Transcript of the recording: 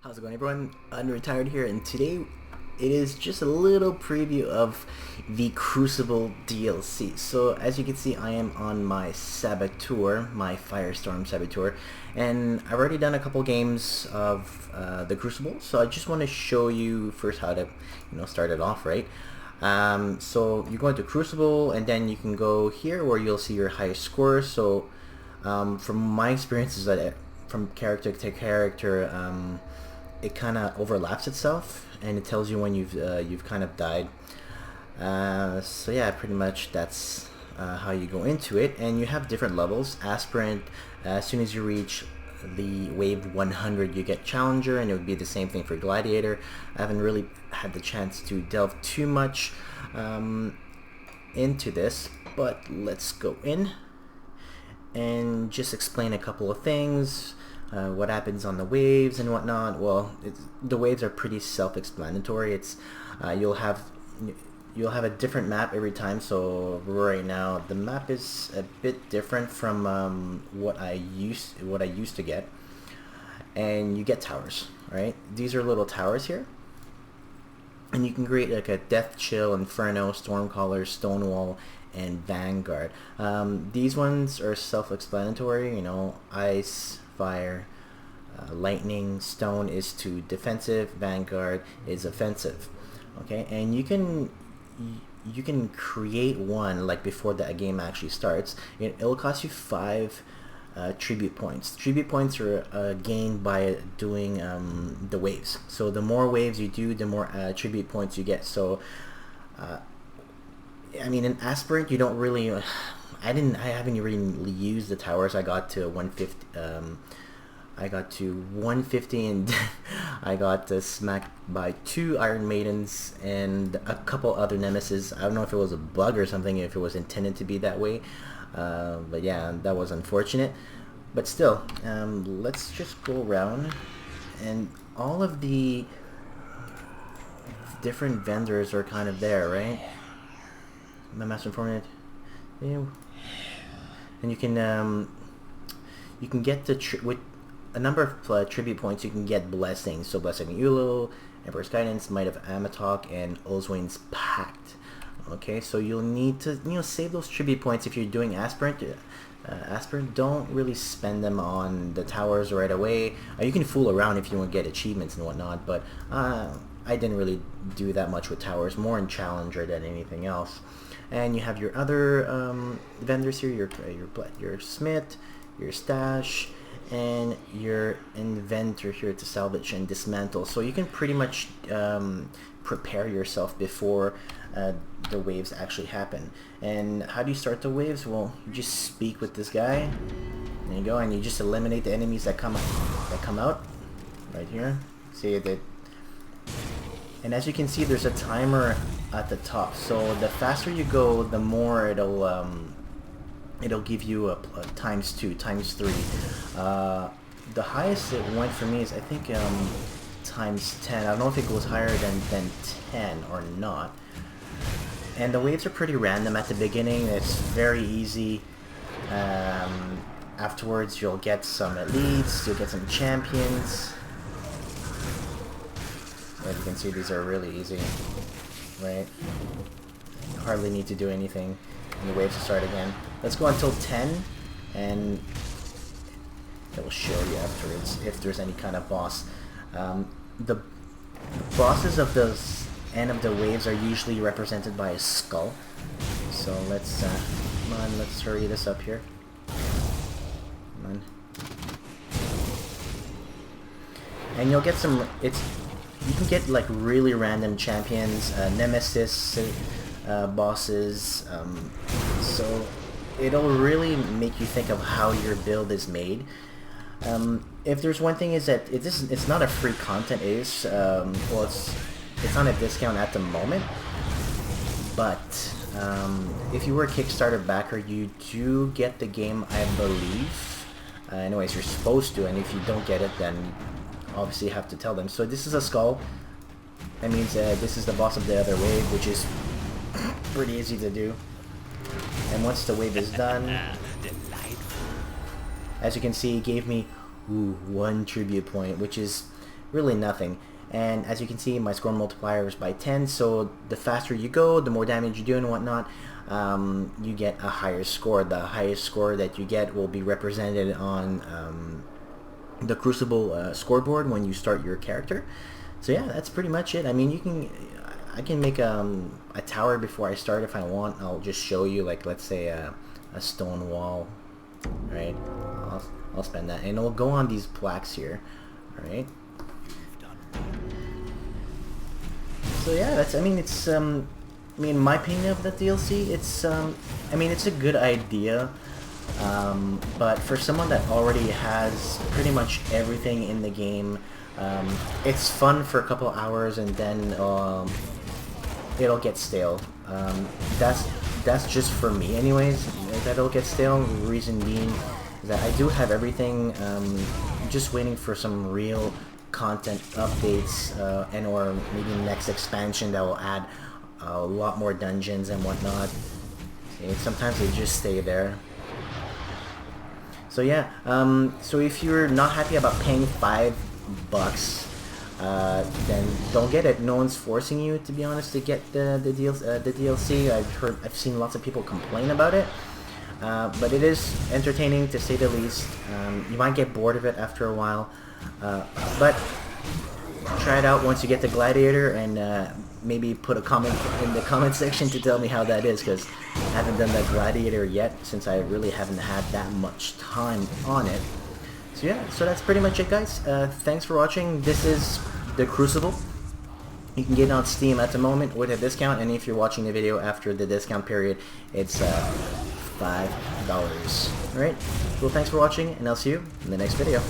How's it going, everyone? Unretired here, and today it is just a little preview of the Crucible DLC. So as you can see, I am on my Saboteur, my Firestorm Saboteur, and I've already done a couple games of the Crucible, so I just want to show you first how to start it off, right? So you go into Crucible, and then you can go here where you'll see your highest score. So from my experiences, that from character to character, it kind of overlaps itself, and it tells you when you've kind of died. So yeah, pretty much that's how you go into it, and you have different levels. Aspirant, as soon as you reach the wave 100, you get Challenger, and it would be the same thing for Gladiator. I haven't really had the chance to delve too much into this, but let's go in and just explain a couple of things. What happens on the waves and whatnot. Well, the waves are pretty self-explanatory. It's you'll have a different map every time. So right now the map is a bit different from what I used to get, and you get towers. Right, these are little towers here, and you can create like a Death Chill, Inferno, Stormcaller, Stonewall, and Vanguard. These ones are self-explanatory. Ice, fire, lightning, stone is to defensive, Vanguard is offensive. Okay, and you can create one like before the game actually starts. It'll cost you 5 tribute points. Tribute points are gained by doing the waves. So the more waves you do, the more tribute points you get. So I mean, in Aspirant, you don't really. I haven't really used the towers. I got to 150. I got to 150, and I got smacked by 2 Iron Maidens and a couple other nemesis. I don't know if it was a bug or something, if it was intended to be that way. But yeah, that was unfortunate. But still, let's just go around, and all of the different vendors are kind of there, right? My master informant. Yeah. And you can get with a number of tribute points. You can get blessings. So Blessing Ulu, Emperor's Guidance, Might of Amatok, and Ozwain's Pact. Okay, so you'll need to save those tribute points if you're doing Aspirant. Aspirant, don't really spend them on the towers right away. You can fool around if you want to get achievements and whatnot, but I didn't really do that much with towers. More in Challenger than anything else. And you have your other vendors here, your smith, your stash, and your inventor here to salvage and dismantle. So you can pretty much prepare yourself before the waves actually happen. And how do you start the waves? Well, you just speak with this guy. There you go, and you just eliminate the enemies that come out right here. See that. And as you can see, there's a timer at the top. So the faster you go, the more it'll give you a ×2, ×3. The highest it went for me is I think ×10. I don't know if it goes higher than 10 or not. And the waves are pretty random at the beginning. It's very easy. Afterwards, you'll get some elites. You'll get some champions. As you can see, these are really easy, right? You hardly need to do anything, and the waves will start again. Let's go until 10, and it will show you afterwards if there's any kind of boss. The bosses of the end of the waves are usually represented by a skull. So let's come on, let's hurry this up here. Come on. And you'll get some. You can get like really random champions, nemesis bosses, so it'll really make you think of how your build is made. If there's one thing is that it's not a free content. It is well, it's on a discount at the moment, but if you were a Kickstarter backer, you do get the game, I believe. Anyways, you're supposed to, and if you don't get it, then obviously you have to tell them. So this is a skull. That means this is the boss of the other wave, which is pretty easy to do. And once the wave is done, as you can see, it gave me 1 tribute point, which is really nothing. And as you can see, my score multiplier is by 10, so the faster you go, the more damage you do and whatnot, you get a higher score. The highest score that you get will be represented on the Crucible scoreboard when you start your character. So yeah, that's pretty much it. I mean, I can make a tower before I start if I want. I'll just show you, like, let's say a stone wall, right? I'll spend that, and it'll go on these plaques here, right? So yeah, that's, I mean, it's, I mean, in my opinion of the DLC, it's, I mean, it's a good idea, but for someone that already has pretty much everything in the game, it's fun for a couple hours, and then, it'll get stale. That's just for me anyways, that it'll get stale. The reason being is that I do have everything, just waiting for some real content updates, and or maybe next expansion that will add a lot more dungeons and whatnot. Okay, sometimes they just stay there. So yeah, so if you're not happy about paying $5, then don't get it. No one's forcing you, to be honest, to get the DLC. I've seen lots of people complain about it, but it is entertaining to say the least. You might get bored of it after a while, but try it out once you get the Gladiator, and maybe put a comment in the comment section to tell me how that is, because I haven't done the Gladiator yet, since I really haven't had that much time on it. So yeah, so that's pretty much it, guys. Thanks for watching. This is the Crucible. You can get it on Steam at the moment with a discount, and if you're watching the video after the discount period, it's $5. Alright, well, thanks for watching, and I'll see you in the next video.